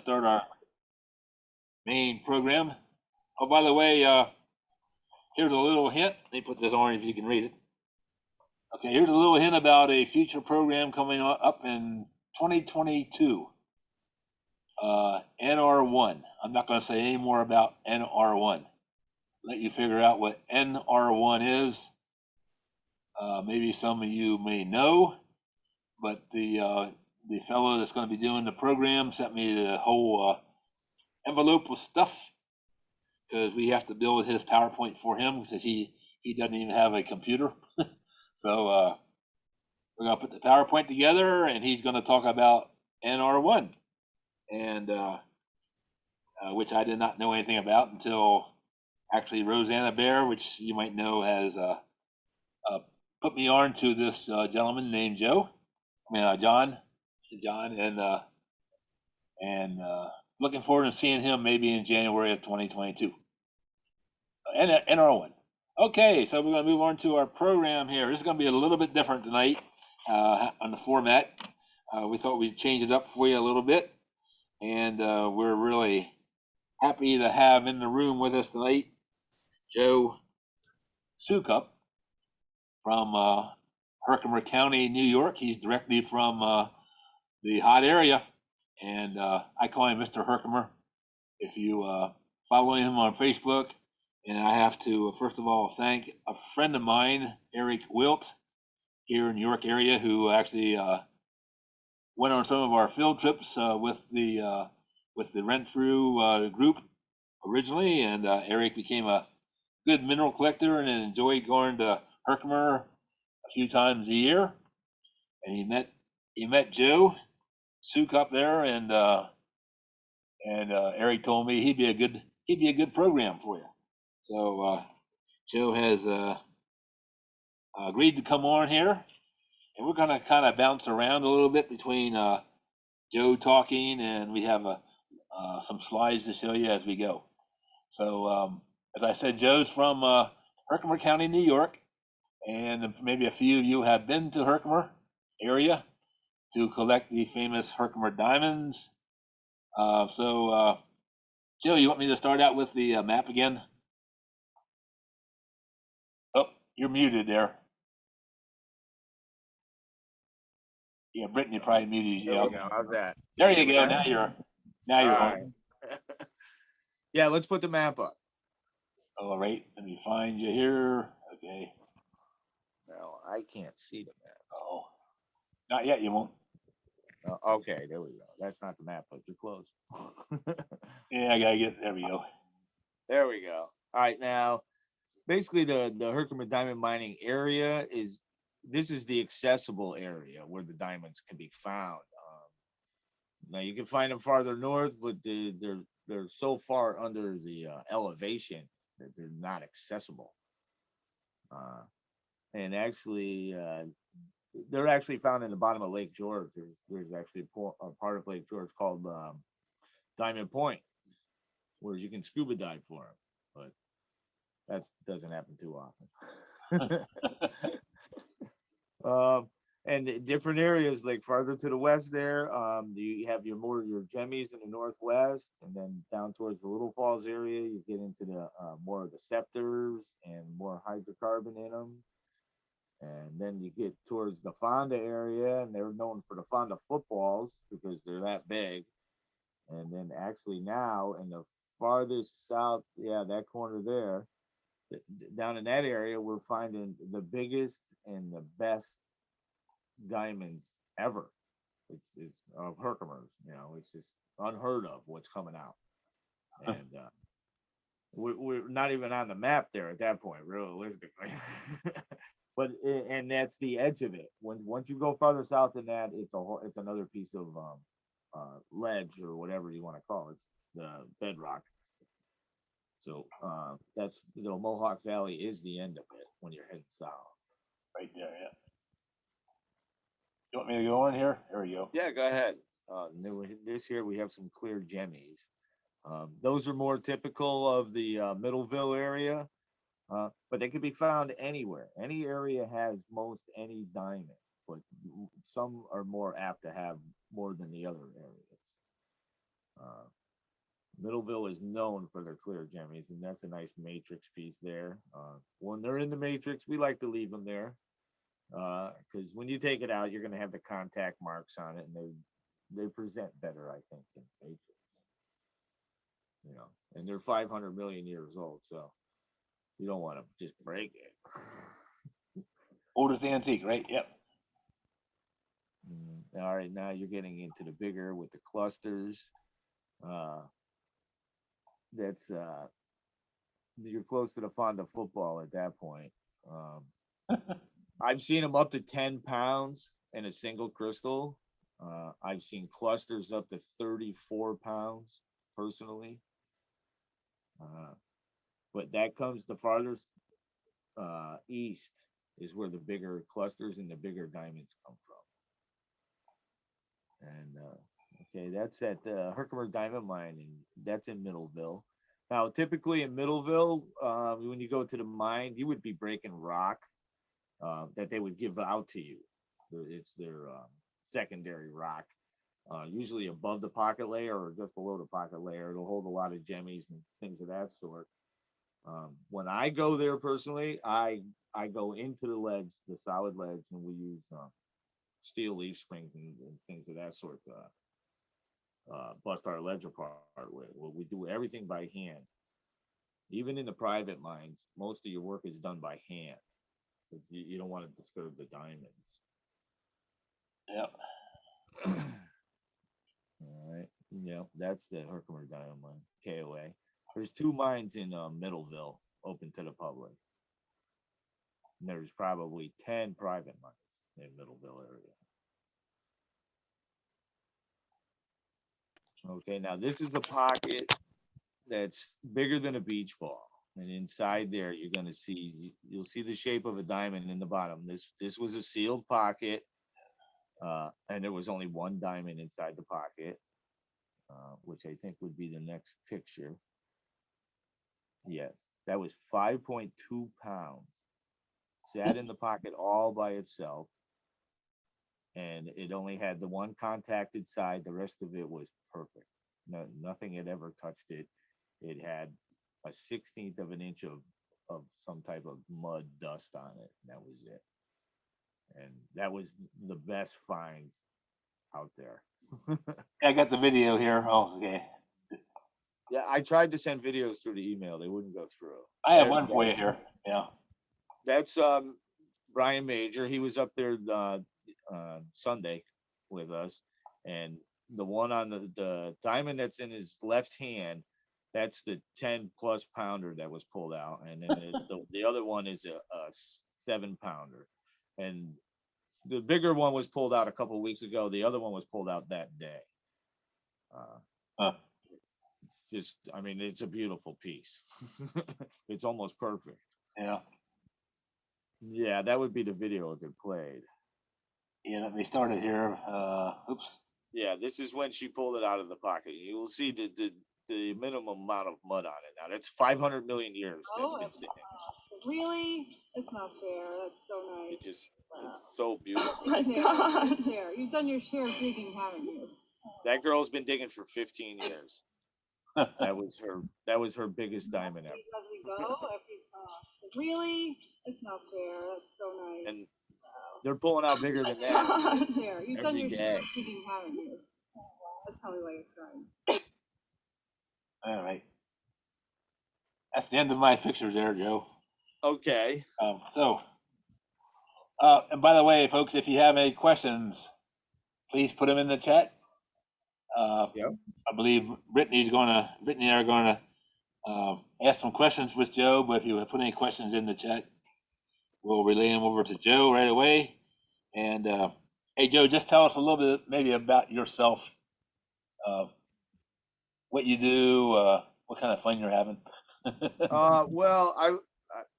start our main program. Oh, by the way, here's a little hint. Let me put this on if you can read it. Okay, here's a little hint about a future program coming up in 2022. NR1. I'm not going to say any more about NR1. Let you figure out what NR1 is. Maybe some of you may know, but the fellow that's going to be doing the program sent me the whole envelope with stuff, because we have to build his PowerPoint for him because he doesn't even have a computer. So we're going to put the PowerPoint together, and he's going to talk about NR1, and which I did not know anything about until actually Rosanna Bear, which you might know, has put me on to this gentleman named Joe. John, and looking forward to seeing him maybe in January of 2022. NR1. Okay, so we're going to move on to our program here. This is going to be a little bit different tonight on the format. We thought we'd change it up for you a little bit, and we're really happy to have in the room with us tonight Joe Soukup from Herkimer County, New York. He's directly from the hot area, and I call him Mr. Herkimer. If you follow him on Facebook, and I have to first of all thank a friend of mine, Eric Wilt, here in New York area, who actually went on some of our field trips with the Rent-Through group originally, and Eric became a good mineral collector and enjoyed going to Herkimer a few times a year. And he met Joe Soukup there, and Eric told me he'd be a good program for you. So Joe has agreed to come on here, and we're going to kind of bounce around a little bit between Joe talking, and we have some slides to show you as we go. So as I said, Joe's from Herkimer County, New York, and maybe a few of you have been to Herkimer area to collect the famous Herkimer Diamonds. So Joe, you want me to start out with the map again? Oh, you're muted there. Yeah, Brittany probably muted you. There we go. How's that? There you go. Now you're on. Yeah, let's put the map up. All right, let me find you here. Okay. No, I can't see the map. Oh, not yet. You won't. Okay, there we go. That's not the map, but you're close. Yeah, I gotta get. There we go. There we go. All right, now, basically, the Herkimer diamond mining area is the accessible area where the diamonds can be found. Now you can find them farther north, but they're so far under the elevation that they're not accessible. And actually, they're actually found in the bottom of Lake George. There's actually a part of Lake George called Diamond Point, where you can scuba dive for them, but that doesn't happen too often. And different areas, like farther to the west there, you have your Gemmies in the northwest, and then down towards the Little Falls area, you get into the more of the scepters and more hydrocarbon in them. And then you get towards the Fonda area, and they're known for the Fonda footballs because they're that big. And then actually now in the farthest south, that corner there, down in that area, we're finding the biggest and the best diamonds ever. It's of Herkimer's, it's just unheard of what's coming out. And we're not even on the map there at that point, realistically. But and that's the edge of it. Once you go farther south than that, it's another piece of ledge or whatever you want to call it, the bedrock. So that's the Mohawk Valley is the end of it when you're heading south. Right there, yeah. You want me to go on here? There we go. Yeah, go ahead. This here we have some clear Gemmies. Those are more typical of the Middleville area, but they can be found anywhere. Any area has most any diamond, but some are more apt to have more than the other areas. Middleville is known for their clear Gemmies, and that's a nice matrix piece there. When they're in the matrix, we like to leave them there because when you take it out, you're going to have the contact marks on it, and they present better, I think, than matrix. You know, and they're 500 million years old, so you don't want to just break it. Old as the antique, right? Yep. All right, now you're getting into the bigger with the clusters. That's you're close to the Fonda football at that point. I've seen them up to 10 pounds in a single crystal. I've seen clusters up to 34 pounds personally. But that comes the farthest east is where the bigger clusters and the bigger diamonds come from. And okay, that's at the Herkimer Diamond Mine, and that's in Middleville. Now, typically in Middleville, when you go to the mine, you would be breaking rock that they would give out to you. It's their secondary rock, usually above the pocket layer or just below the pocket layer. It'll hold a lot of Gemmies and things of that sort. When I go there personally, I go into the ledge, the solid ledge, and we use steel leaf springs and things of that sort to bust our ledge apart with. Well, we do everything by hand. Even in the private mines, most of your work is done by hand. You don't want to disturb the diamonds. Yep. All right. Yeah, that's the Herkimer Diamond Mine, KOA. There's 2 mines in Middleville open to the public. And there's probably 10 private mines in Middleville area. Okay, now this is a pocket that's bigger than a beach ball. And inside there, you'll see the shape of a diamond in the bottom. This was a sealed pocket, and there was only 1 diamond inside the pocket, which I think would be the next picture. Yes, that was 5.2 pounds. Sat in the pocket all by itself, and it only had the 1 contacted side. The rest of it was perfect. No, nothing had ever touched it. It had a 1/16 of an inch of some type of mud dust on it. And that was it. And that was the best find out there. I got the video here. Oh, okay. Yeah, I tried to send videos through the email. They wouldn't go through. I have one for you here. Yeah. That's Brian Major. He was up there Sunday with us, and the one on the diamond that's in his left hand, that's the 10+ pounder that was pulled out, and then the other one is a 7 pounder, and the bigger one was pulled out a couple of weeks ago. The other one was pulled out that day. I mean, it's a beautiful piece. It's almost perfect. Yeah. Yeah, that would be the video if it played. Yeah, let me start it here. Oops. Yeah, this is when she pulled it out of the pocket. You will see the minimum amount of mud on it. Now, that's 500 million years that's been sitting. Really? It's not fair. That's so nice. It's so beautiful. Oh my God. There. You've done your share of digging, haven't you? That girl's been digging for 15 years. That was her biggest diamond ever. Really? It's not fair. That's so nice. And they're pulling out bigger than that. There. You've done your share of digging, haven't you? That's probably why you're crying. All right. That's the end of my pictures there, Joe. Okay. And by the way, folks, if you have any questions, please put them in the chat. Yep. I believe Brittany and I are gonna ask some questions with Joe. But if you put any questions in the chat, we'll relay them over to Joe right away. And hey, Joe, just tell us a little bit maybe about yourself, what you do, what kind of fun you're having. Well,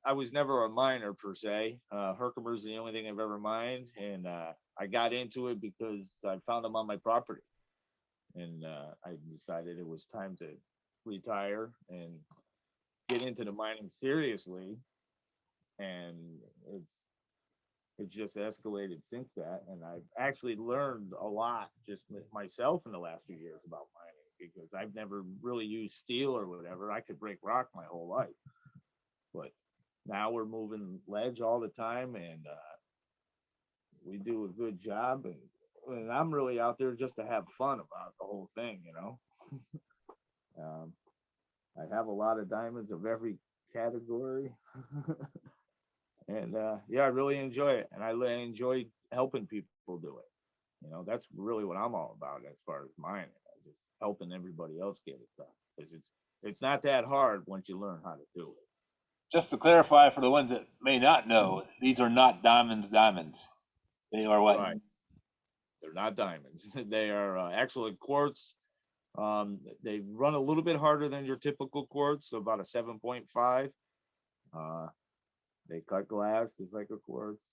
I was never a miner per se. Herkimer's the only thing I've ever mined, and I got into it because I found them on my property, and I decided it was time to retire and get into the mining seriously, and it's just escalated since that, and I've actually learned a lot just myself in the last few years about mining, because I've never really used steel or whatever. I could break rock my whole life, but now we're moving ledge all the time, and we do a good job. And I'm really out there just to have fun about the whole thing, you know. I have a lot of diamonds of every category. And yeah, I really enjoy it, and I enjoy helping people do it. You know, that's really what I'm all about as far as mine. Just helping everybody else get it done, because it's not that hard once you learn how to do it. Just to clarify for the ones that may not know, these are not diamonds. They are what? Right. They're not diamonds. They are actually quartz. They run a little bit harder than your typical quartz, so about a 7.5. They cut glass just like a quartz.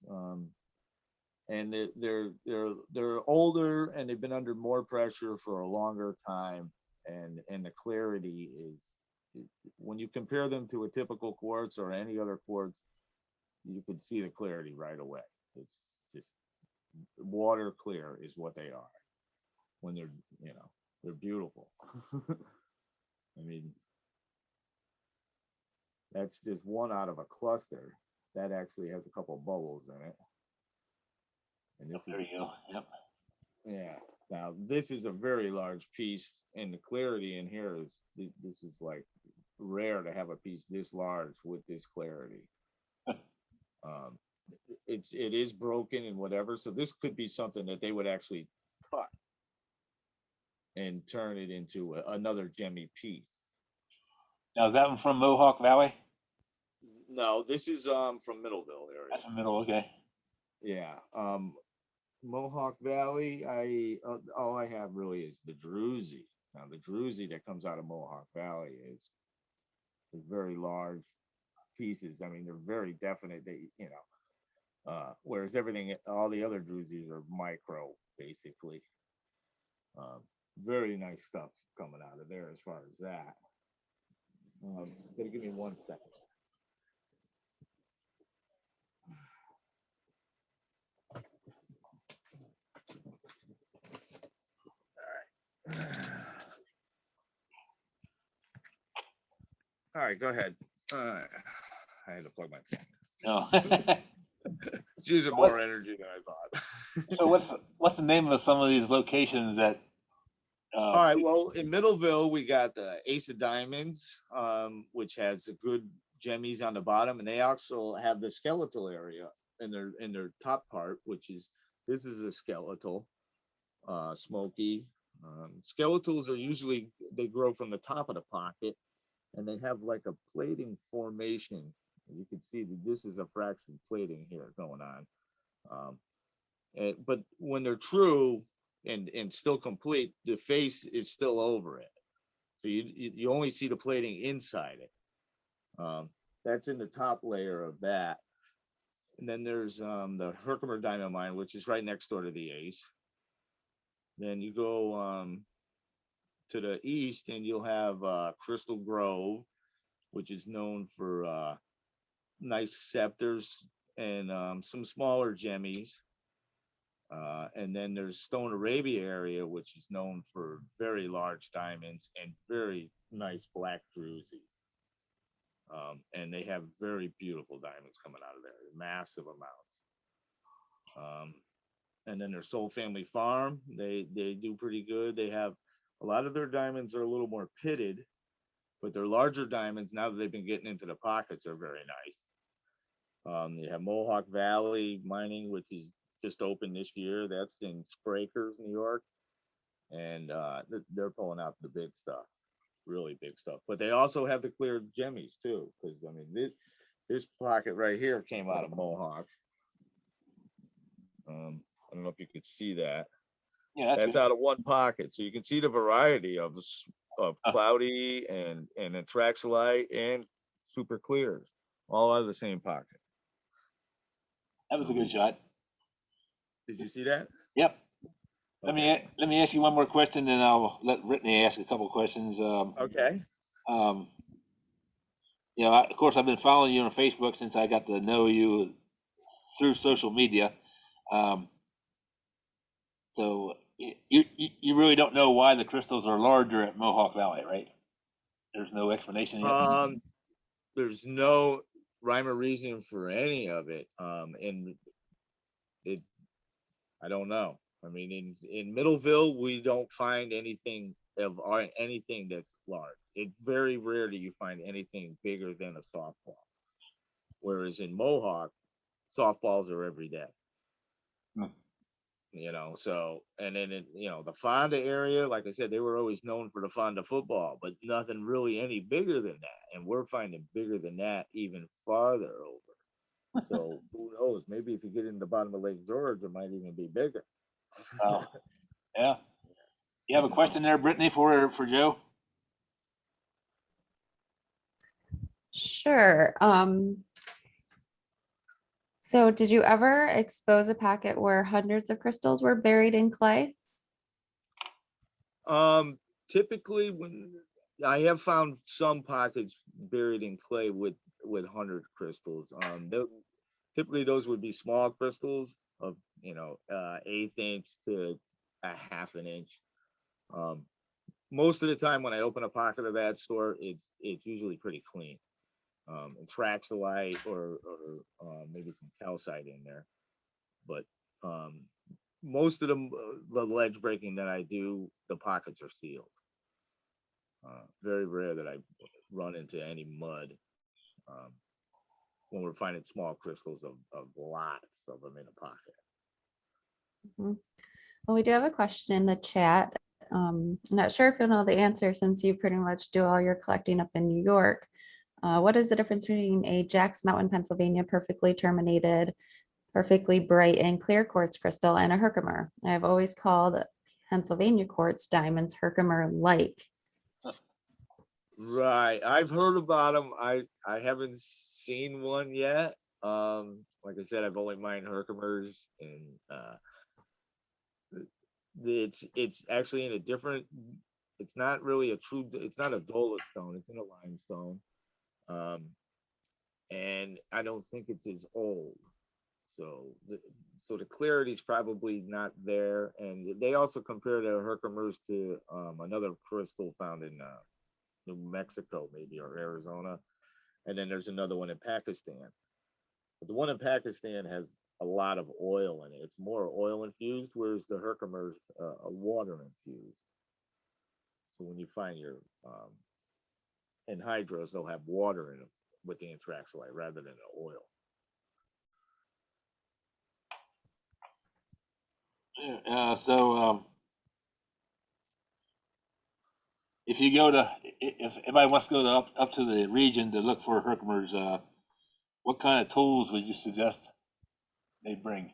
And they're older, and they've been under more pressure for a longer time. And the clarity is, when you compare them to a typical quartz or any other quartz, you can see the clarity right away. It's just water clear is what they are when they're, you know, they're beautiful. I mean, that's just one out of a cluster that actually has a couple of bubbles in it. And this There you go. Yep. Yeah. Now this is a very large piece, and the clarity in here is, this is like rare to have a piece this large with this clarity. It is broken and whatever, so this could be something that they would actually cut and turn it into another Gemmy piece. Now, is that one from Mohawk Valley? No, this is from Middleville area. That's the middle. Okay. Yeah. Mohawk Valley, all I have really is the druzy. Now the druzy that comes out of Mohawk Valley is very large pieces. I mean, they're very definite. They, you know, whereas everything, all the other druzys are micro, basically. Very nice stuff coming out of there as far as that. Gotta give me 1 second. All right, go ahead. I had to plug my phone. No. It's using more energy than I thought. So what's the name of some of these locations that? All right. Well, in Middleville, we got the Ace of Diamonds, which has a good Gemmies on the bottom, and they also have the skeletal area in their top part, which is, this is a skeletal, Smoky. Skeletals are usually, they grow from the top of the pocket, and they have like a plating formation. You can see that this is a fraction plating here going on. But when they're true and still complete, the face is still over it. So you only see the plating inside it. That's in the top layer of that. And then there's the Herkimer Diamond Mine, which is right next door to the Ace. Then you go to the east, and you'll have Crystal Grove, which is known for nice scepters and some smaller Gemmies. And then there's Stone Arabia area, which is known for very large diamonds and very nice black druzy. And they have very beautiful diamonds coming out of there, massive amounts. And then there's Soul Family Farm. They do pretty good. They have a lot of their diamonds are a little more pitted, but they're larger diamonds. Now that they've been getting into the pockets, are very nice. They have Mohawk Valley Mining, which is just opened this year. That's in Sprakers, New York, and they're pulling out the big stuff, really big stuff. But they also have the clear Gemmies too, because I mean this pocket right here came out of Mohawk. I don't know if you could see that. Yeah, that's out of one pocket, so you can see the variety of cloudy and anthraxolite and super clears, all out of the same pocket. That was a good shot. Did you see that? Yep. Okay. Let me ask you one more question, and I'll let Brittany ask a couple questions. Okay. You know, of course, I've been following you on Facebook since I got to know you through social media. So You really don't know why the crystals are larger at Mohawk Valley, right? There's no explanation yet. There's no rhyme or reason for any of it. And it, I don't know. I mean, in Middleville, we don't find anything anything that's large. It's very rare that you find anything bigger than a softball. Whereas in Mohawk, softballs are every day. Hmm. You know, so, and then the Fonda area, like I said, they were always known for the Fonda football, but nothing really any bigger than that. And we're finding bigger than that even farther over. So who knows? Maybe if you get in the bottom of Lake George, it might even be bigger. Oh, yeah. You have a question there, Brittany, for Joe? Sure. So did you ever expose a packet where hundreds of crystals were buried in clay? Typically when I have found some pockets buried in clay with 100 crystals. Typically those would be small crystals of 1/8 inch to a 1/2 inch. Most of the time when I open a pocket of that sort, it's usually pretty clean. It's Traxolite or maybe some calcite in there, but most of the ledge breaking that I do, the pockets are sealed. Very rare that I run into any mud when we're finding small crystals of lots of them in a pocket. Mhm. Well, we do have a question in the chat. I'm not sure if you'll know the answer since you pretty much do all your collecting up in New York. What is the difference between a Jack's Mountain, Pennsylvania perfectly terminated, perfectly bright and clear quartz crystal and a Herkimer? I've always called Pennsylvania quartz diamonds Herkimer-like. Right, I've heard about them. I haven't seen one yet. Like I said, I've only mined Herkimers, and it's actually in a different. It's not really a true. It's not a dolomite stone. It's in a limestone. And I don't think it's as old. So the clarity is probably not there. And they also compare the Herkimers to another crystal found in New Mexico, maybe, or Arizona. And then there's another one in Pakistan. But the one in Pakistan has a lot of oil in it. It's more oil infused, whereas the Herkimer's water infused. So when you find your anhydrous, they'll have water in them with the anthraxolite rather than the oil. So if you go to, if anybody wants to go up to the region to look for Herkimers, what kind of tools would you suggest they bring?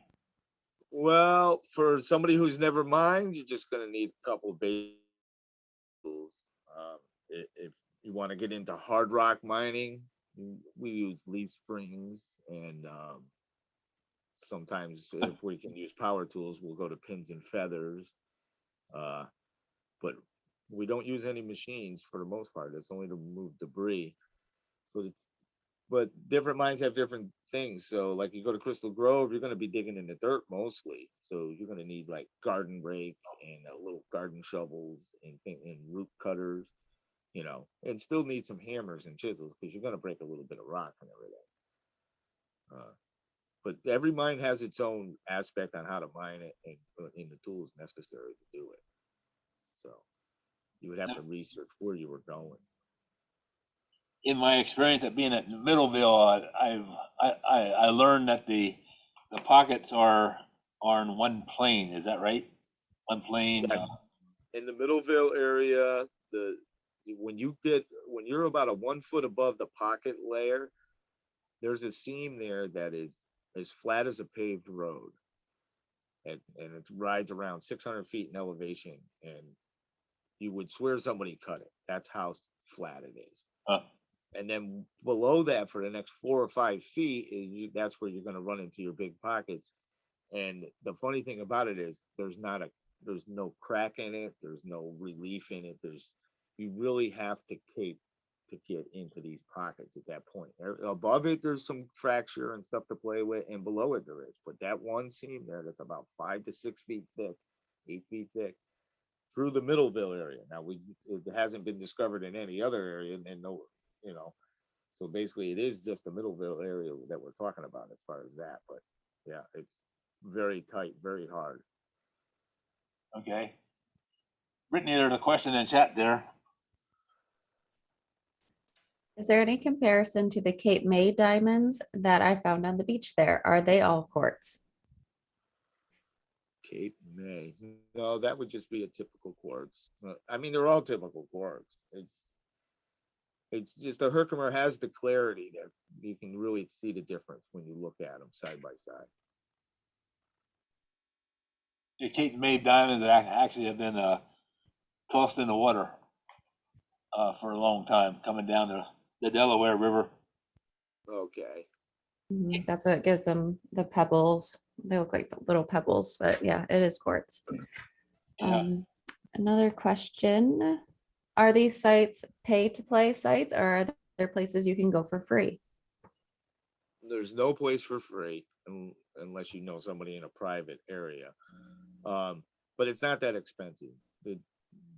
Well, for somebody who's never mined, you're just going to need a couple of basic tools. If you want to get into hard rock mining, we use leaf springs, and sometimes if we can use power tools, we'll go to pins and feathers. But we don't use any machines for the most part. It's only to move debris. But different mines have different things. So like you go to Crystal Grove, you're going to be digging in the dirt mostly. So you're going to need like garden rake and little garden shovels and root cutters, and still need some hammers and chisels because you're going to break a little bit of rock and everything. But every mine has its own aspect on how to mine it and in the tools necessary to do it. So you would have to research where you were going. In my experience at being at Middleville, I learned that the pockets are on one plane. Is that right? One plane. Yeah. In the Middleville area, when you're about a 1 foot above the pocket layer, there's a seam there that is as flat as a paved road, and it rides around 600 feet in elevation, and you would swear somebody cut it. That's how flat it is. And then below that, for the next 4 or 5 feet, that's where you're going to run into your big pockets. And the funny thing about it is there's no crack in it. There's no relief in it. You really have to cape to get into these pockets at that point. Above it, there's some fracture and stuff to play with, and below it there is. But that one seam there that's about 5 to 6 feet thick 8 feet thick, through the Middleville area. Now it hasn't been discovered in any other area, and no, you know, so basically it is just the Middleville area that we're talking about as far as that. But yeah, it's very tight, very hard. Okay. Brittany, there's a question in chat there. Is there any comparison to the Cape May diamonds that I found on the beach there? Are they all quartz? Cape May. No, that would just be a typical quartz. I mean, they're all typical quartz. It's just the Herkimer has the clarity that you can really see the difference when you look at them side by side. The Cape May diamonds actually have been tossed in the water for a long time, coming down the Delaware River. Okay. That's what gives them the pebbles. They look like little pebbles, but yeah, it is quartz. Yeah. Another question. Are these sites pay to play sites, or are there places you can go for free? There's no place for free unless you know somebody in a private area. But it's not that expensive.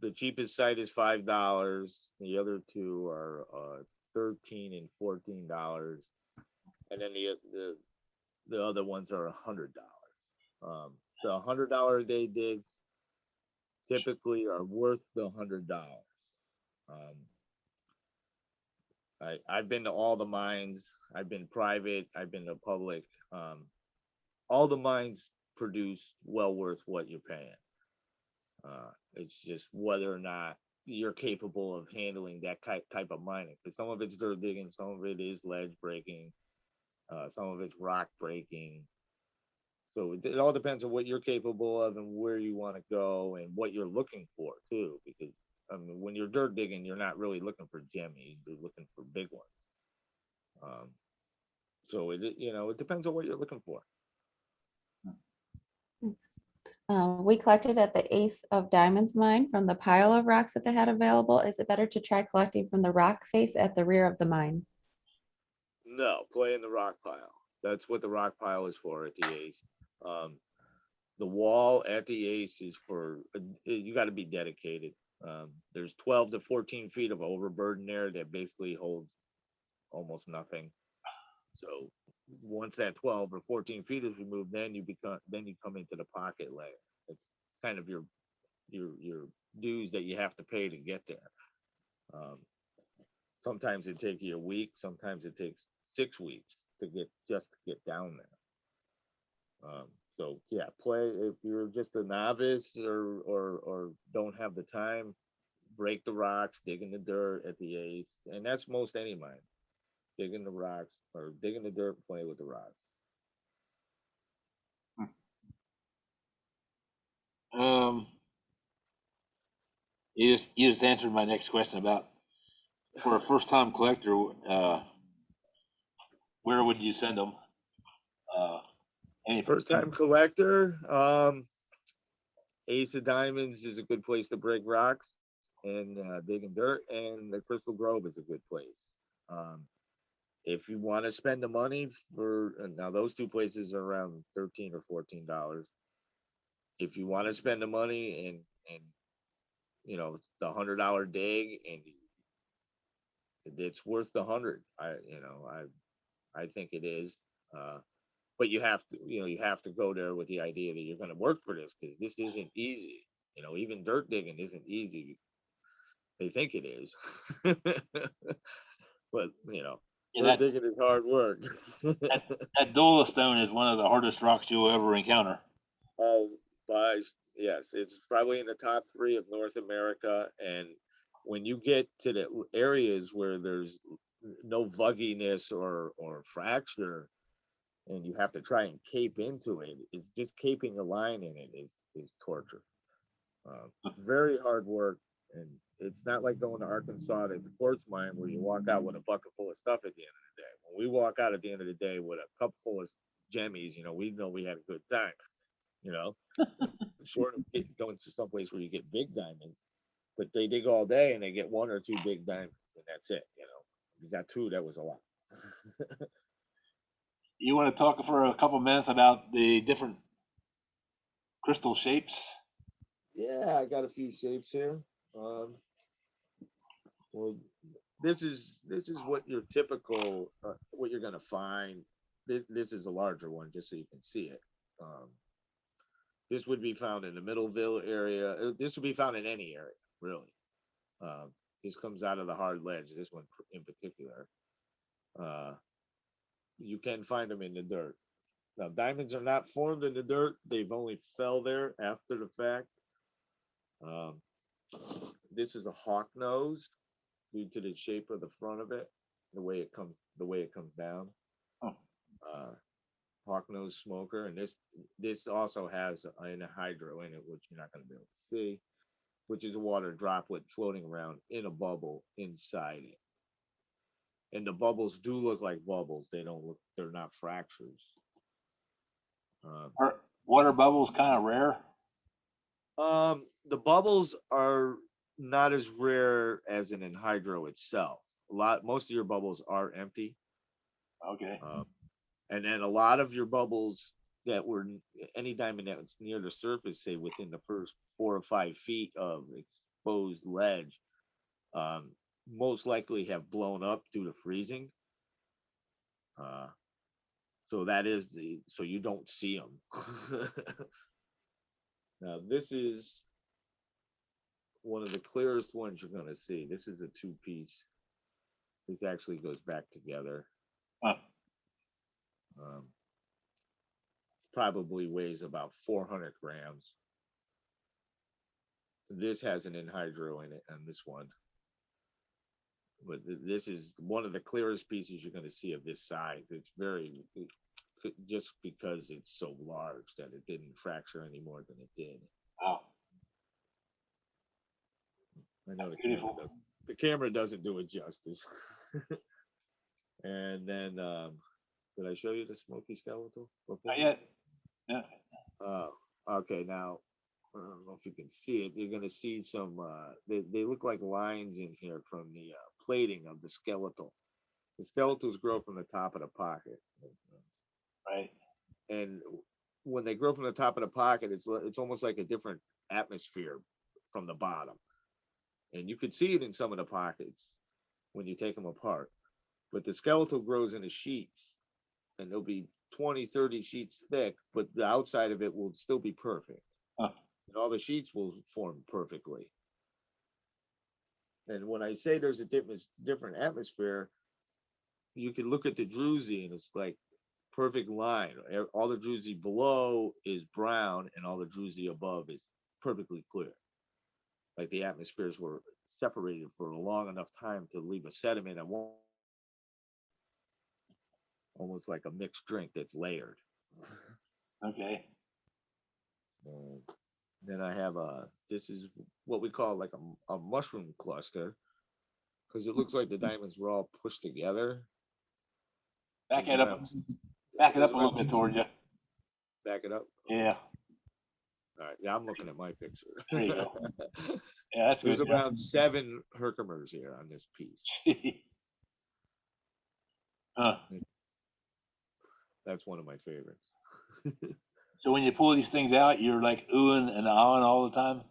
The cheapest site is $5. The other two are $13 and $14, and then the other ones are $100. The $100 a day digs typically are worth the $100. I've been to all the mines. I've been private. I've been to public. All the mines produce well worth what you're paying. It's just whether or not you're capable of handling that type of mining. Because some of it's dirt digging, some of it is ledge breaking, some of it's rock breaking. So it all depends on what you're capable of and where you want to go and what you're looking for too. Because I mean, when you're dirt digging, you're not really looking for Gemmies. You're looking for big ones. So it depends on what you're looking for. We collected at the Ace of Diamonds mine from the pile of rocks that they had available. Is it better to try collecting from the rock face at the rear of the mine? No, play in the rock pile. That's what the rock pile is for at the Ace. The wall at the Ace is for, you got to be dedicated. There's 12 to 14 feet of overburden there that basically holds almost nothing. So once that 12 or 14 feet is removed, then you come into the pocket layer. It's kind of your dues that you have to pay to get there. Sometimes it takes you a week, sometimes it takes 6 weeks to get down there. So yeah, play if you're just a novice or don't have the time, break the rocks, dig in the dirt at the Ace, and that's most any mine. Dig in the rocks or dig in the dirt, play with the rocks. You just answered my next question about for a first time collector, where would you send them? First time collector, Ace of Diamonds is a good place to break rocks and dig in dirt, and the Crystal Grove is a good place. If you want to spend the money now those two places are around $13 or $14. If you want to spend the money and the $100 dig, and it's worth the $100. I think it is. But you have to go there with the idea that you're going to work for this, because this isn't easy. Even dirt digging isn't easy. They think it is, but dirt digging is hard work. that Dolostone is one of the hardest rocks you'll ever encounter. Oh, yes, it's probably in the top 3 of North America. And when you get to the areas where there's no vugginess or fracture, and you have to try and cape into it, it's just caping a line in it is torture. It's very hard work, and it's not like going to Arkansas at the quartz mine where you walk out with a bucket full of stuff at the end of the day. When we walk out at the end of the day with a cup full of Gemmies, we know we had a good time. Short of going to some place where you get big diamonds, but they dig all day and they get 1 or 2 big diamonds, and that's it. You got 2, that was a lot. You want to talk for a couple minutes about the different crystal shapes? Yeah, I got a few shapes here. Well, this is what your typical what you're gonna find. This is a larger one, just so you can see it. This would be found in the Middleville area. This would be found in any area, really. This comes out of the hard ledge. This one in particular. You can find them in the dirt. Now, diamonds are not formed in the dirt. They've only fell there after the fact. This is a hawk nose due to the shape of the front of it, the way it comes down. Oh. Hawk nose smoker, and this also has an hydro in it, which you're not going to be able to see, which is a water droplet floating around in a bubble inside it. And the bubbles do look like bubbles. They're not fractures. Are water bubbles kind of rare? The bubbles are not as rare as an anhydro itself. Most of your bubbles are empty. Okay. And then a lot of your bubbles that were any diamond that's near the surface, say within the first 4 or 5 feet of exposed ledge, most likely have blown up due to freezing. So so you don't see them. Now, this is one of the clearest ones you're going to see. This is a 2-piece. This actually goes back together. Huh. Probably weighs about 400 grams. This has an anhydro in it on this one. But this is one of the clearest pieces you're going to see of this size. It's just because it's so large that it didn't fracture any more than it did. Wow. I know Beautiful. the camera doesn't do it justice. And then, did I show you the Smoky Skeleton before? Not yet. Yeah. Okay, now, I don't know if you can see it. You're going to see some, they look like lines in here from the plating of the skeletal. The skeletals grow from the top of the pocket. Right. And when they grow from the top of the pocket, it's almost like a different atmosphere from the bottom. And you could see it in some of the pockets when you take them apart. But the skeletal grows into sheets, and there'll be 20, 30 sheets thick, but the outside of it will still be perfect. Huh. And all the sheets will form perfectly. And when I say there's a different atmosphere, you can look at the druzy, and it's like perfect line. All the druzy below is brown, and all the druzy above is perfectly clear. Like the atmospheres were separated for a long enough time to leave a sediment and almost like a mixed drink that's layered. Okay. Then I have this is what we call like a mushroom cluster, because it looks like the diamonds were all pushed together. Back it up a little bit towards you. Back it up. Yeah. All right. Yeah, I'm looking at my picture. There you go. Yeah, that's There's good. around 7 Herkimers here on this piece. Huh. That's one of my favorites. So when you pull these things out, you're like oohing and ahhing all the time?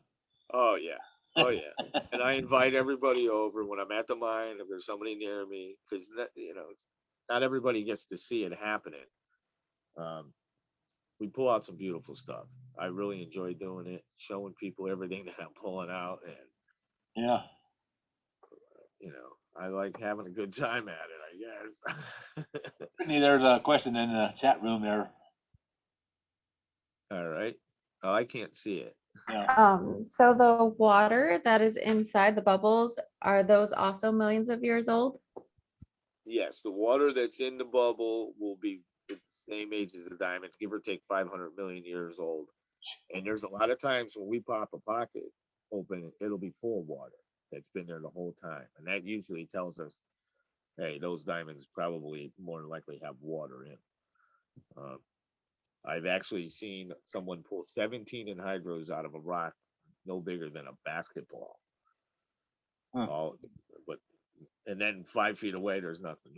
Oh yeah. Oh yeah. And I invite everybody over when I'm at the mine, if there's somebody near me, because not everybody gets to see it happening. We pull out some beautiful stuff. I really enjoy doing it, showing people everything that I'm pulling out, and Yeah. I like having a good time at it, I guess. Brittany, there's a question in the chat room there. All right. Oh, I can't see it. Yeah. So the water that is inside the bubbles, are those also millions of years old? Yes, the water that's in the bubble will be the same age as the diamond, give or take 500 million years old. And there's a lot of times when we pop a pocket open, it'll be full of water that's been there the whole time. And that usually tells us, hey, those diamonds probably more than likely have water in. I've actually seen someone pull 17 anhydros out of a rock no bigger than a basketball. Huh. And then 5 feet away, there's nothing.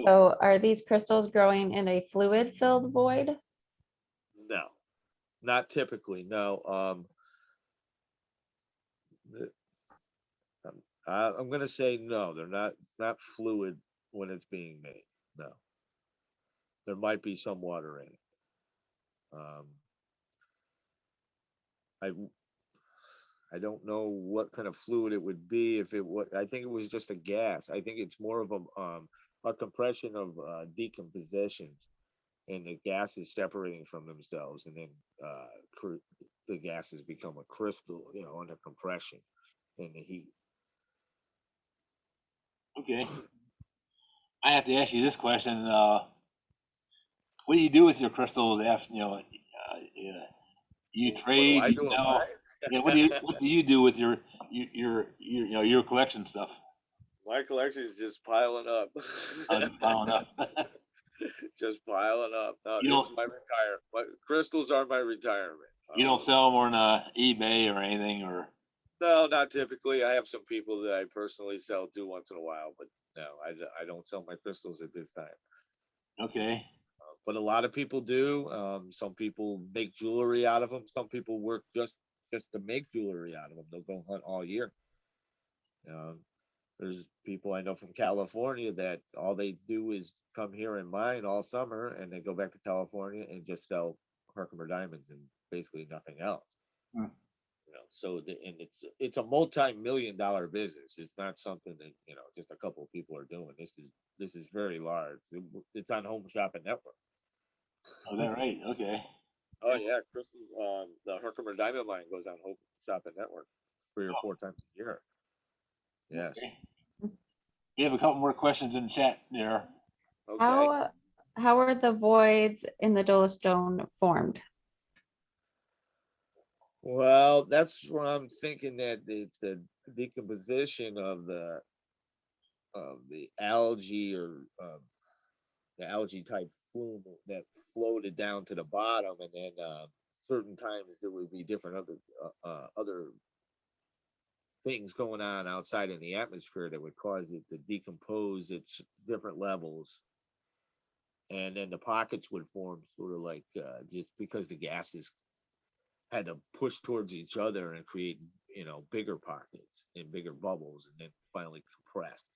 So are these crystals growing in a fluid-filled void? No, Not typically, no. The- I'm gonna say no. They're not. It's not fluid when it's being made. No, there might be some water in it. Um, I I don't know what kind of fluid it would be if it was. I think it was just a gas. I think it's more of a compression of decomposition, and the gases separating from themselves, and then the gases become a crystal, under compression and the heat. Okay. I have to ask you this question. What do you do with your crystals after, you What do trade, I do with mine? yeah, what do you do with your collection stuff? My collection is just piling up. Just piling up. Just piling up. No, You this is don't my retirement. My crystals are my retirement. you don't sell them on eBay or anything, or No, not typically. I have some people that I personally sell to once in a while, but no, I don't sell my crystals at this time. okay. But a lot of people do. Some people make jewelry out of them. Some people work just to make jewelry out of them. They'll go hunt all year. Um, there's people I know from California that all they do is come here and mine all summer, and they go back to California and just sell Herkimer Diamonds and basically nothing else. Hmm. So and it's a multi-million-dollar business. It's not something that just a couple of people are doing. This is very large. It's on Home Shopping Network. Oh, that right? Okay. Oh yeah, Crystal. The Herkimer Diamond line goes on Home Shopping Network 3 or 4 times a year. Yes. Okay. We have a couple more questions in the chat there. Okay. How are the voids in the dolostone formed? Well, that's what I'm thinking, that it's the decomposition of the algae, or the algae type flume that floated down to the bottom, and then certain times there would be different other things going on outside in the atmosphere that would cause it to decompose at different levels, and then the pockets would form sort of like just because the gases had to push towards each other and create bigger pockets and bigger bubbles, and then finally compressed.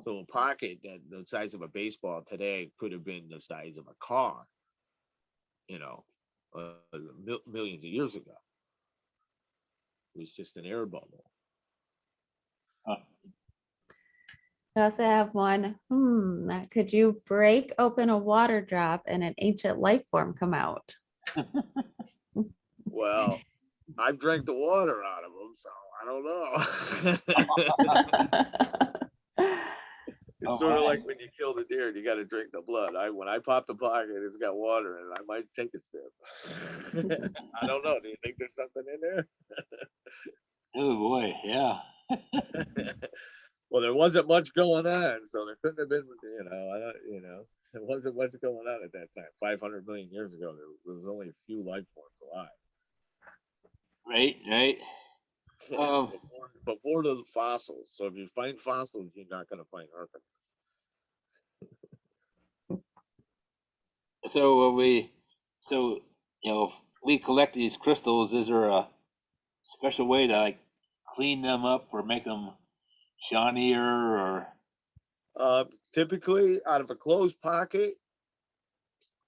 So a pocket that the size of a baseball today could have been the size of a car, millions of years ago. It was just an air bubble. I also have one. Could you break open a water drop and an ancient life form come out? Well, I've drank the water out of them, so I don't know. It's sort of like when you kill the deer and you got to drink the blood. When I pop the pocket, it's got water in it. I might take a sip. I don't know. Do you think there's something in there? Oh boy, yeah. Well, there wasn't much going on, so there couldn't have been. There wasn't much going on at that time. 500 million years ago, there was only a few life forms alive. Right. Yes, before the fossils. So if you find fossils, you're not going to find Herkimer. So we collect these crystals. Is there a special way to clean them up or make them shinier, or? Typically, out of a closed pocket,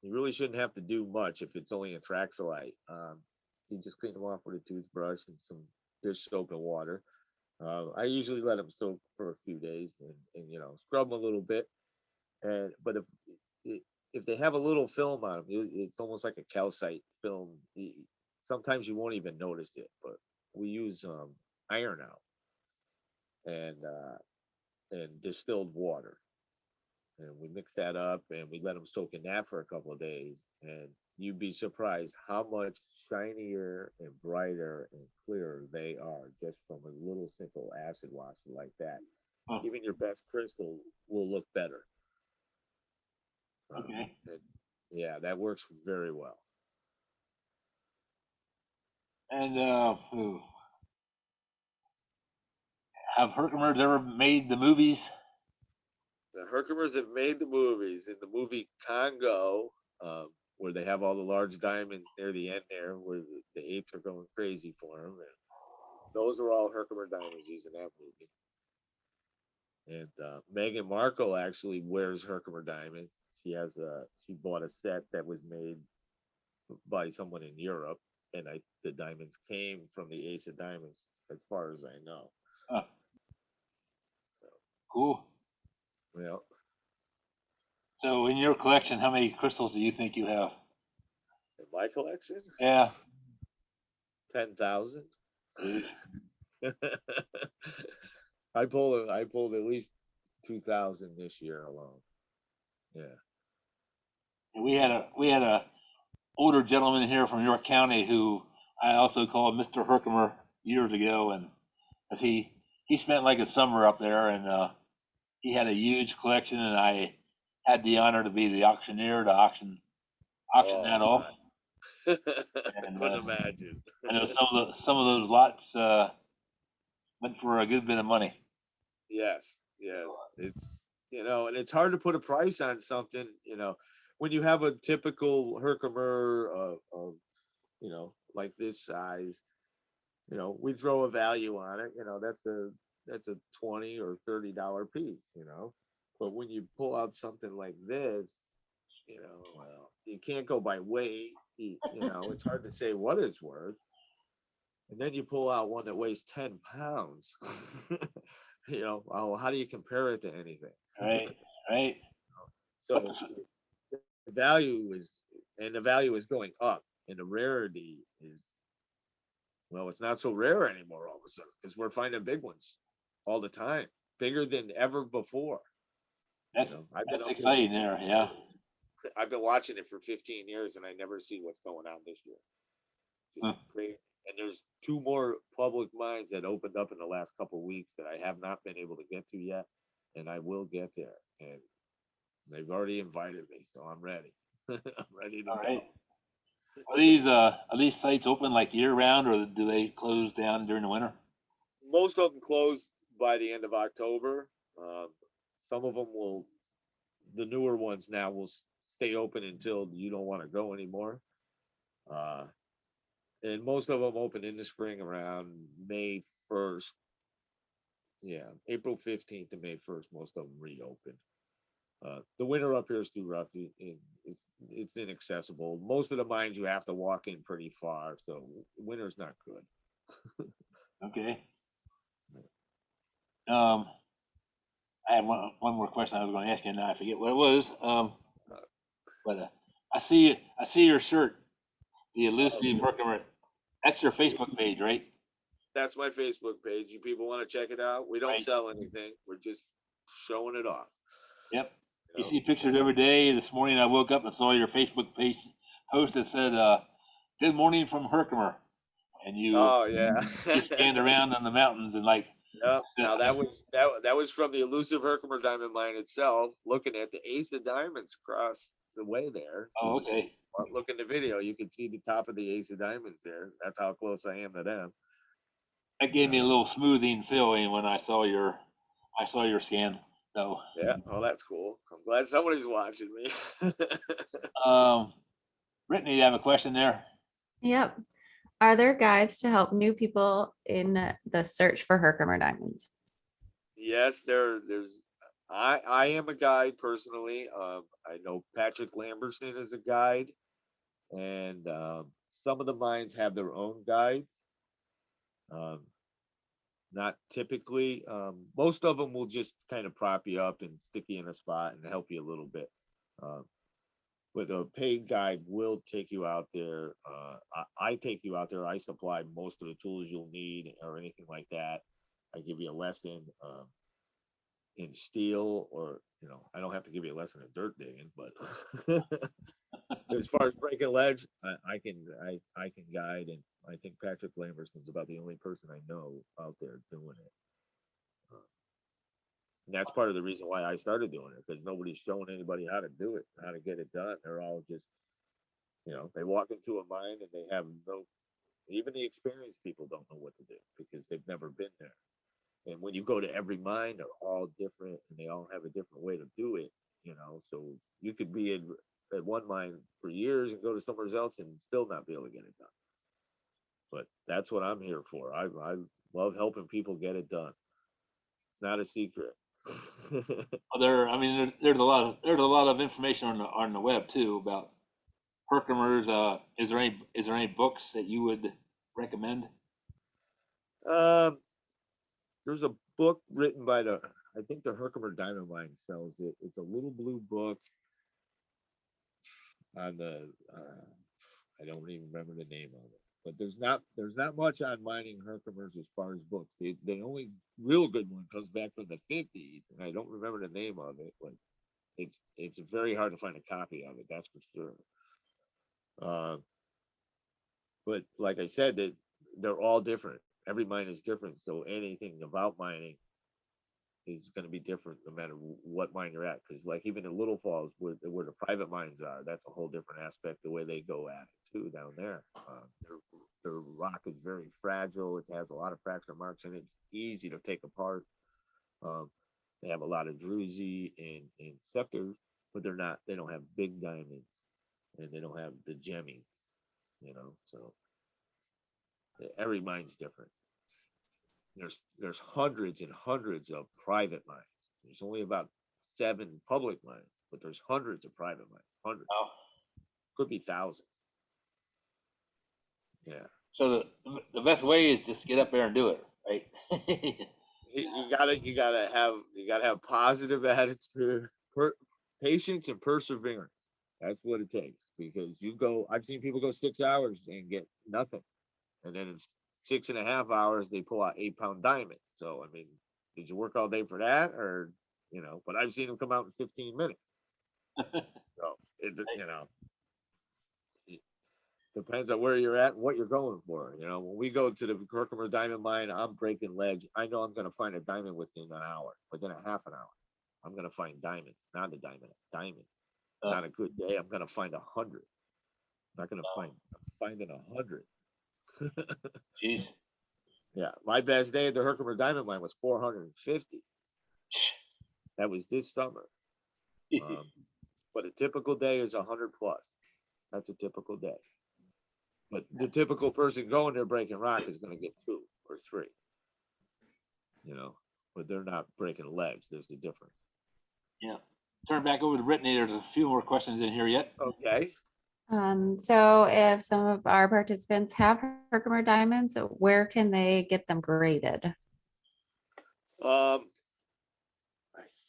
you really shouldn't have to do much if it's only a traxolite. You just clean them off with a toothbrush and some dish soap and water. I usually let them soak for a few days and scrub them a little bit. But if they have a little film on them, it's almost like a calcite film. Sometimes you won't even notice it, but we use iron out and distilled water, and we mix that up and we let them soak in that for a couple of days, and you'd be surprised how much shinier and brighter and clearer they are just from a little simple acid wash like that. Even your best crystal will look better. Okay. Yeah, that works very well. And have Herkimers ever made the movies? The Herkimers have made the movies. In the movie Congo, where they have all the large diamonds near the end there, where the apes are going crazy for them. And those are all Herkimer diamonds used in that movie. And Meghan Markle actually wears Herkimer diamonds. She bought a set that was made by someone in Europe, and the diamonds came from the Ace of Diamonds, as far as I know. Huh. Cool. Well, So in your collection, how many crystals do you think you have? in my collection, Yeah. 10,000. Jeez. I pulled at least 2,000 this year alone. Yeah. We had a older gentleman here from York County who I also called Mr. Herkimer years ago, and he spent like a summer up there, and he had a huge collection, and I had the honor to be the auctioneer to auction that off. I And couldn't imagine. I know some of those lots went for a good bit of money. Yes. It's, and it's hard to put a price on something, when you have a typical Herkimer of, like this size, we throw a value on it, that's a $20 or $30 piece, but when you pull out something like this, well, you can't go by weight, it's hard to say what it's worth. And then you pull out one that weighs 10 pounds. How do you compare it to anything? Right. So the value is going up, and the rarity is, well, it's not so rare anymore all of a sudden, because we're finding big ones all the time, bigger than ever before. That's exciting there, yeah. I've been watching it for 15 years, and I never see what's going on this year. It's crazy. And there's 2 more public mines that opened up in the last couple of weeks that I have not been able to get to yet, and I will get there. And they've already invited me, so I'm ready. I'm ready to go. Are these sites open like year round, or do they close down during the winter? Most of them close by the end of October. Some of them the newer ones now will stay open until you don't want to go anymore. And most of them open in the spring around May 1st. Yeah, April 15th to May 1st, most of them reopen. The winter up here is too rough. It's inaccessible. Most of the mines you have to walk in pretty far, so winter's not good. Okay. I had one more question I was going to ask you, and now I forget what it was. But I see your shirt, the Elusive Herkimer. That's your Facebook page, right? That's my Facebook page. You people want to check it out? We don't sell anything. We're just showing it off. Yep. You see pictures every day. This morning I woke up and saw your Facebook page post that said, "Good morning from Herkimer," and you you stand around in the mountains and like. Yep. Now that was from the Elusive Herkimer diamond mine itself, looking at the Ace of Diamonds across the way there. Oh, okay. Look in the video, you can see the top of the Ace of Diamonds there. That's how close I am to them. That gave me a little smoothing feeling when I saw your scan. So yeah, well, that's cool. I'm glad somebody's watching me. Brittany, you have a question there? Yep. Are there guides to help new people in the search for Herkimer diamonds? Yes, there's. I am a guide personally. I know Patrick Lamberson is a guide, and some of the mines have their own guides. Not typically. Most of them will just kind of prop you up and stick you in a spot and help you a little bit. But a paid guide will take you out there. I take you out there. I supply most of the tools you'll need or anything like that. I give you a lesson in steel, or I don't have to give you a lesson in dirt digging, but as far as breaking ledge, I can guide, and I think Patrick Lamberson's about the only person I know out there doing it. And that's part of the reason why I started doing it, because nobody's showing anybody how to do it, how to get it done. They're all just, they walk into a mine and they have even the experienced people don't know what to do because they've never been there. And when you go to every mine, they're all different and they all have a different way to do it, so you could be in at one mine for years and go to somewhere else and still not be able to get it done. But that's what I'm here for. I love helping people get it done. It's not a secret. I mean, there's a lot of information on the web too about Herkimer's. Is there any books that you would recommend? There's a book written by I think the Herkimer Diamond Mine sells it. It's a little blue book on the, I don't even remember the name of it, but there's not much on mining Herkimers as far as books. The only real good one comes back from the 50s, and I don't remember the name of it, but it's very hard to find a copy of it, that's for sure. But like I said, that they're all different. Every mine is different, so anything about mining is going to be different no matter what mine you're at. Because like even in Little Falls, where the private mines are, that's a whole different aspect, the way they go at it too down there. Their rock is very fragile. It has a lot of fracture marks in it. It's easy to take apart. They have a lot of druzy and scepters, but they don't have big diamonds, and they don't have the Gemmies, so every mine's different. There's hundreds and hundreds of private mines. There's only about 7 public mines, but there's hundreds of private mines. Hundreds. Oh. Could be thousands. Yeah. So the best way is just get up there and do it, right? you gotta have positive attitude, patience, and perseverance. That's what it takes, because I've seen people go 6 hours and get nothing, and then it's 6.5 hours they pull out 8-pound diamond. So I mean, did you work all day for that, or but I've seen them come out in 15 minutes. So it depends on where you're at and what you're going for. When we go to the Herkimer Diamond Mine, I'm breaking ledge. I know I'm going to find a diamond within an hour, within a half an hour. I'm going to find diamonds, not a diamond. Not a good day, I'm going to find 100. I'm not going to I'm finding 100. Jeez. Yeah, my best day at the Herkimer Diamond Mine was 450. That was this summer. But a typical day is 100 plus. That's a typical day. But the typical person going there breaking rock is going to get 2 or 3. But they're not breaking ledge. There's the difference. Yeah. Turn back over to Brittany. There's a few more questions in here yet. Okay. So if some of our participants have Herkimer diamonds, where can they get them graded? I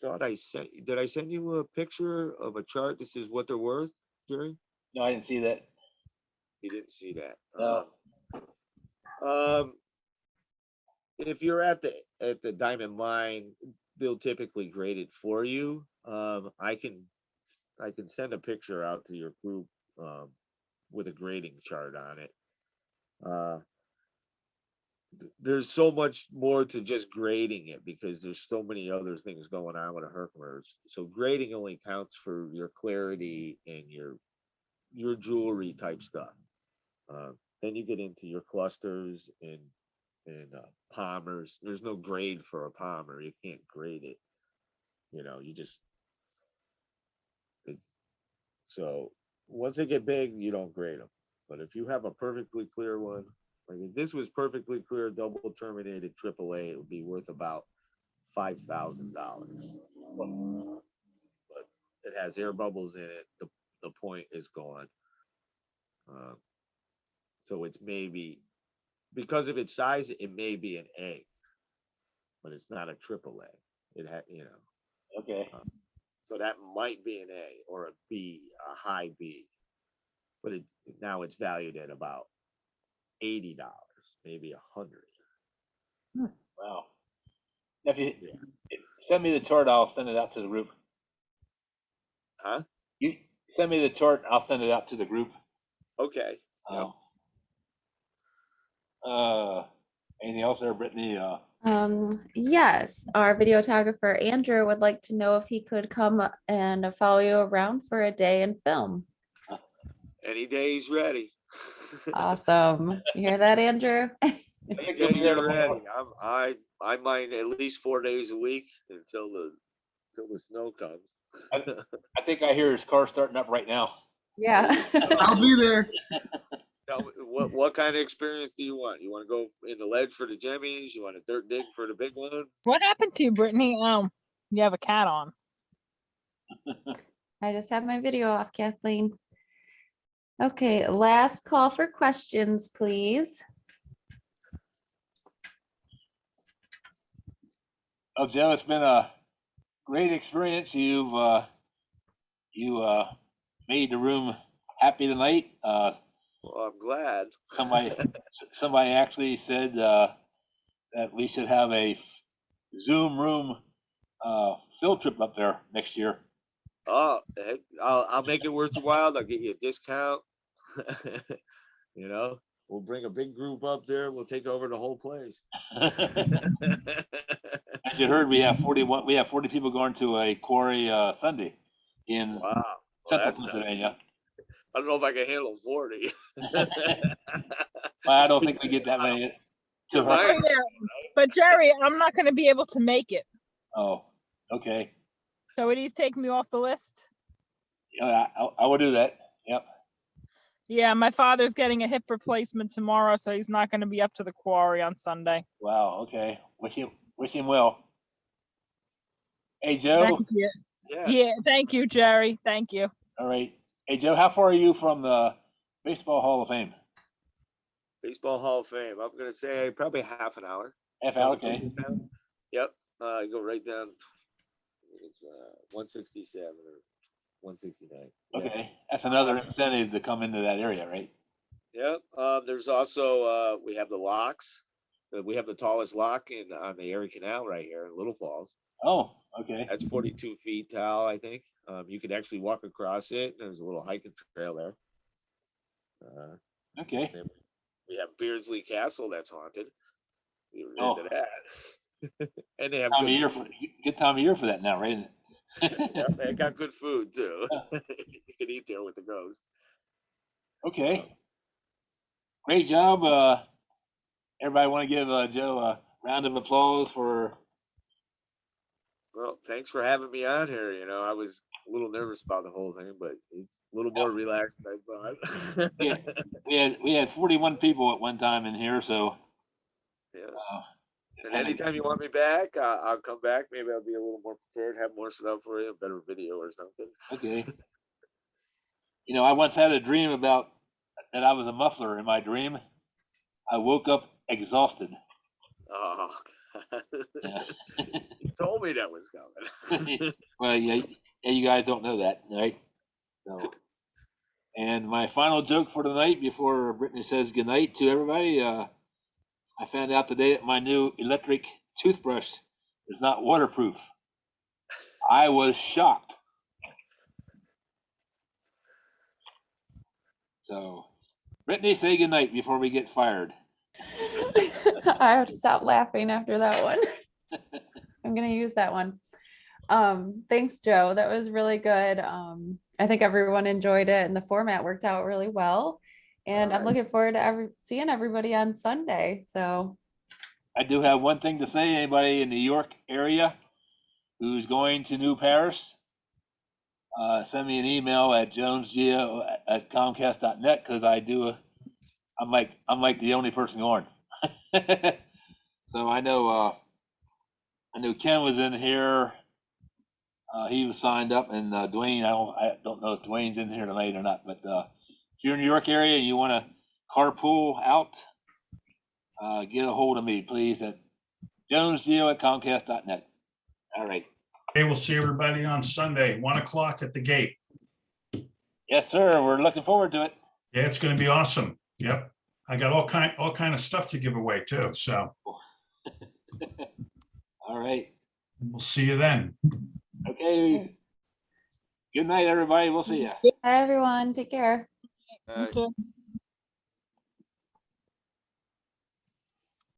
thought did I send you a picture of a chart? This is what they're worth, Jerry? No, I didn't see that. You didn't see that. No. If you're at the diamond mine, they'll typically grade it for you. I can send a picture out to your group with a grading chart on it. There's so much more to just grading it, because there's so many other things going on with a Herkimer. So grading only counts for your clarity and your jewelry type stuff. Then you get into your clusters and palmers. There's no grade for a palmer. You can't grade it. So once they get big, you don't grade them. But if you have a perfectly clear one, like if this was perfectly clear, double terminated AAA, it would be worth about $5,000. But it has air bubbles in it. The point is gone. So it's maybe, because of its size, it may be an A, but it's not a AAA. It had, Okay. So that might be an A or a B, a high B, but now it's valued at about $80, maybe $100. Wow. If you send me the chart, I'll send it out to the group. Huh? You send me the chart, I'll send it out to the group. Okay. Yep. Anything else there, Brittany? Yes, our videographer Andrew would like to know if he could come and follow you around for a day and film. Any day he's ready. Awesome. You hear that, Andrew? Any day you're ready. I mine at least 4 days a week until the snow comes. I think I hear his car starting up right now. Yeah. I'll be there. Tell me, what kind of experience do you want? You want to go in the ledge for the Gemmies? You want a dirt dig for the big one? What happened to you, Brittany? You have a cat on. I just have my video off, Kathleen. Okay, last call for questions, please. Oh, Joe, it's been a great experience. You made the room happy tonight. Well, I'm glad. Somebody actually said that we should have a Zoom room field trip up there next year. Oh, heck, I'll make it worth your while. I'll get you a discount. You know, we'll bring a big group up there. We'll take over the whole place. As you heard, we have 40 people going to a quarry Sunday in Wow. Well, Central that's nice. Pennsylvania. I don't know if I can handle 40. I don't think we get that many. To Mine- her. But Jerry, I'm not going to be able to make it. Oh, okay. So would he take me off the list? Yeah, I will do that. Yep. Yeah, my father's getting a hip replacement tomorrow, so he's not going to be up to the quarry on Sunday. Wow. Okay. Wish him well. Hey, Joe. Thank you. Yes. Yeah, thank you, Jerry. Thank you. All right. Hey, Joe, how far are you from the Baseball Hall of Fame? Baseball Hall of Fame. I'm gonna say probably half an hour. Half hour. Okay. Yep. Go right down. It's 167 or 169. Yeah. Okay. That's another incentive to come into that area, right? Yep. There's also we have the locks. We have the tallest lock on the Erie Canal right here in Little Falls. Oh, okay. That's 42 feet tall, I think. You could actually walk across it. There's a little hiking trail there. Okay. Then we have Beardsley Castle that's haunted. We were Oh. into that. And they have Time of good year food. good time of year for that now, right? Yep, they got good food too. You can eat there with the ghost. Okay. Great job. Everybody want to give Joe a round of applause for. Well, thanks for having me on here. You know, I was a little nervous about the whole thing, but it's a little more relaxed than I thought. Yeah, we had 41 people at one time in here, so. Yeah. And anytime you want me back, I'll come back. Maybe I'll be a little more prepared, have more stuff for you, a better video or something. Okay. You know, I once had a dream about that I was a muffler in my dream. I woke up exhausted. Oh, Yeah. you told me that was coming. Well, yeah, you guys don't know that, right? So, and my final joke for tonight, before Brittany says goodnight to everybody, I found out today that my new electric toothbrush is not waterproof. I was shocked. So, Brittany, say goodnight before we get fired. I have to stop laughing after that one. I'm gonna use that one. Thanks, Joe. That was really good. I think everyone enjoyed it and the format worked out really well. And I'm Alright. looking forward to seeing everybody on Sunday. So I do have one thing to say. Anybody in the York area who's going to New Paris, send me an email at jonesgeo@comcast.net, because I'm like the only person going. So I know Ken was in here. He was signed up, and Dwayne. I don't know if Dwayne's in here tonight or not. But if you're in the New York area and you want to carpool out, get a hold of me, please, at jonesgeo@comcast.net. All right. Okay, we'll see everybody on Sunday, 1 o'clock at the gate. Yes, sir. We're looking forward to it. Yeah, it's gonna be awesome. Yep. I got all kind of stuff to give away too, so All right. we'll see you then. Okay. Good night, everybody. We'll see you. bye everyone. Take care. You too.